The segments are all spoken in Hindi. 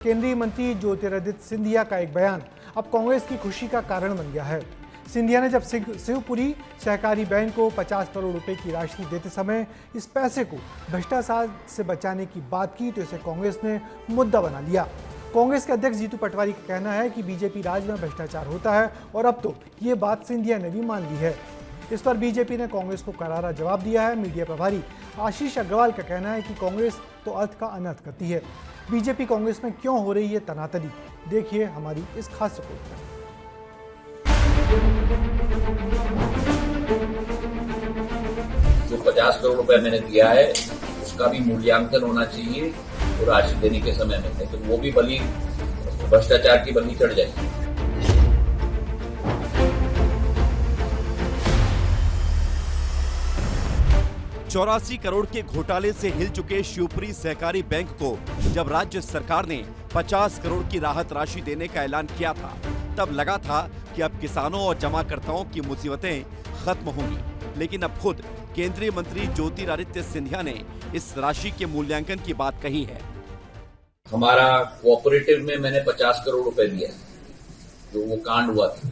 केंद्रीय मंत्री ज्योतिरादित्य सिंधिया का एक बयान अब कांग्रेस की खुशी का कारण बन गया है। सिंधिया ने जब शिवपुरी सहकारी बैंक को 50 करोड़ रुपए की राशि देते समय इस पैसे को भ्रष्टाचार से बचाने की बात की तो इसे कांग्रेस ने मुद्दा बना लिया। कांग्रेस के अध्यक्ष जीतू पटवारी का कहना है कि बीजेपी राज में भ्रष्टाचार होता है और अब तो ये बात सिंधिया ने भी मान ली है। इस पर बीजेपी ने कांग्रेस को करारा जवाब दिया है। मीडिया प्रभारी आशीष अग्रवाल का कहना है कि कांग्रेस तो अर्थ का अनर्थ करती है। बीजेपी कांग्रेस में क्यों हो रही है तनातनी, देखिए हमारी इस खास रिपोर्ट में। जो 50 करोड़ रुपए मैंने दिया है उसका भी मूल्यांकन होना चाहिए और राशि देने के समय में, तो वो भी बलि भ्रष्टाचार की बलि चढ़ जाएगी। चौरासी करोड़ के घोटाले से हिल चुके शिवपुरी सहकारी बैंक को जब राज्य सरकार ने 50 करोड़ की राहत राशि देने का ऐलान किया था, तब लगा था कि अब किसानों और जमाकर्ताओं की मुसीबतें खत्म होंगी। लेकिन अब खुद केंद्रीय मंत्री ज्योतिरादित्य सिंधिया ने इस राशि के मूल्यांकन की बात कही है। हमारा कोऑपरेटिव में मैंने 50 करोड़ रुपए दिया, जो वो कांड हुआ था,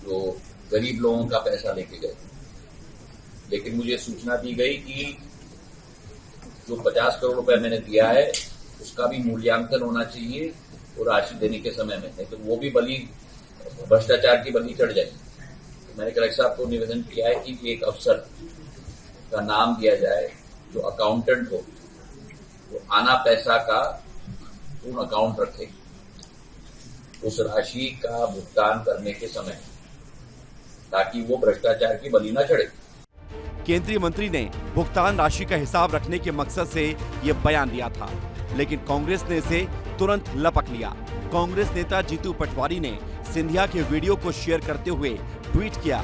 जो गरीब लोगों का पैसा लेके गए। लेकिन मुझे सूचना दी गई कि जो 50 करोड़ रुपए मैंने दिया है उसका भी मूल्यांकन होना चाहिए और राशि देने के समय में, नहीं तो वो भी बलि भ्रष्टाचार की बलि चढ़ जाएगी। तो मैंने कलेक्टर साहब को निवेदन किया है कि एक अफसर का नाम दिया जाए जो अकाउंटेंट हो, वो आना पैसा का पूर्ण अकाउंट रखे उस राशि का भुगतान करने के समय, ताकि वो भ्रष्टाचार की बलि न चढ़े। केंद्रीय मंत्री ने भुगतान राशि का हिसाब रखने के मकसद से ये बयान दिया था, लेकिन कांग्रेस ने इसे तुरंत लपक लिया। कांग्रेस नेता जीतू पटवारी ने सिंधिया के वीडियो को शेयर करते हुए ट्वीट किया,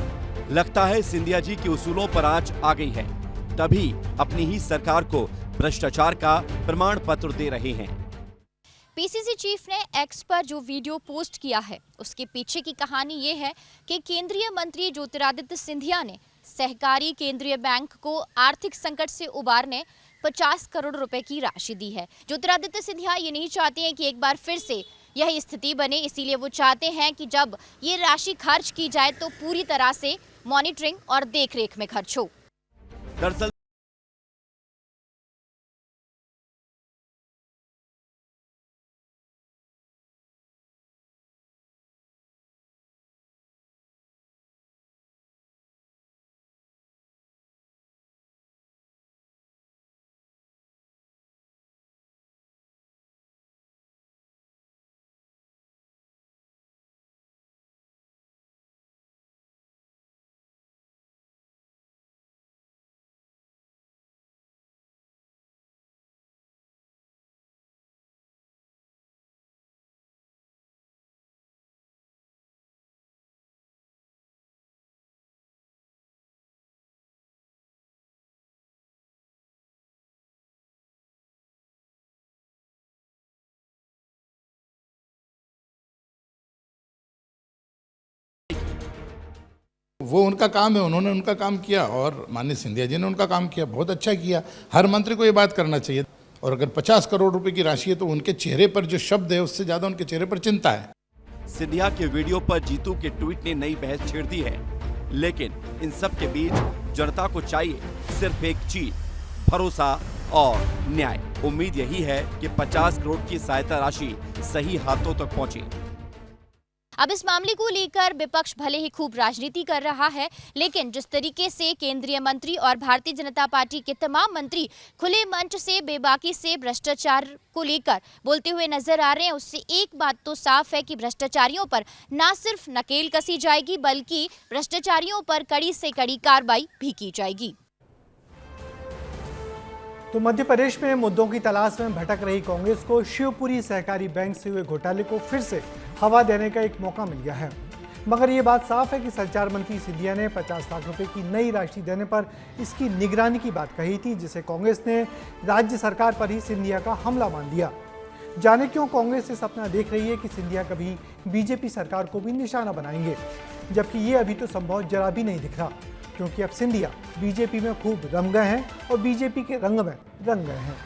लगता है सिंधिया जी के उसूलों पर आंच आ गई है, तभी अपनी ही सरकार को भ्रष्टाचार का प्रमाण पत्र दे रहे हैं। पीसीसी चीफ ने एक्स पर जो वीडियो पोस्ट किया है उसके पीछे की कहानी ये है कि केंद्रीय मंत्री ज्योतिरादित्य सिंधिया ने सहकारी केंद्रीय बैंक को आर्थिक संकट से उबारने 50 करोड़ रुपए की राशि दी है। ज्योतिरादित्य सिंधिया ये नहीं चाहते हैं कि एक बार फिर से यही स्थिति बने, इसीलिए वो चाहते हैं कि जब ये राशि खर्च की जाए तो पूरी तरह से मॉनिटरिंग और देखरेख में खर्च हो। दरअसल वो उनका काम है, उन्होंने उनका काम किया और माननीय सिंधिया जी ने उनका काम किया, बहुत अच्छा किया। हर मंत्री को ये बात करना चाहिए। और अगर 50 करोड़ रुपए की राशि है तो उनके चेहरे पर जो शब्द है उससे ज्यादा उनके चेहरे पर चिंता है। सिंधिया के वीडियो पर जीतू के ट्वीट ने नई बहस छेड़ दी है, लेकिन इन सब के बीच जनता को चाहिए सिर्फ एक चीज, भरोसा और न्याय। उम्मीद यही है कि 50 करोड़ की सहायता राशि सही हाथों तक पहुंचे। अब इस मामले को लेकर विपक्ष भले ही खूब राजनीति कर रहा है, लेकिन जिस तरीके से केंद्रीय मंत्री और भारतीय जनता पार्टी के तमाम मंत्री खुले मंच से बेबाकी से भ्रष्टाचार को लेकर बोलते हुए नजर आ रहे हैं, उससे एक बात तो साफ है कि भ्रष्टाचारियों पर न सिर्फ नकेल कसी जाएगी बल्कि भ्रष्टाचारियों पर कड़ी से कड़ी कार्रवाई भी की जाएगी। तो मध्य प्रदेश में मुद्दों की तलाश में भटक रही कांग्रेस को शिवपुरी सहकारी बैंक से हुए घोटाले को फिर से हवा देने का एक मौका मिल गया है। मगर ये बात साफ है कि संचार मंत्री सिंधिया ने 50 लाख रुपए की नई राशि देने पर इसकी निगरानी की बात कही थी, जिसे कांग्रेस ने राज्य सरकार पर ही सिंधिया का हमला मान दिया। जाने क्यों कांग्रेस ये सपना देख रही है कि सिंधिया कभी बीजेपी सरकार को भी निशाना बनाएंगे, जबकि ये अभी तो संभव जरा भी नहीं दिख रहा, क्योंकि अब सिंधिया बीजेपी में खूब रम गए हैं और बीजेपी के रंग में रंग गए हैं।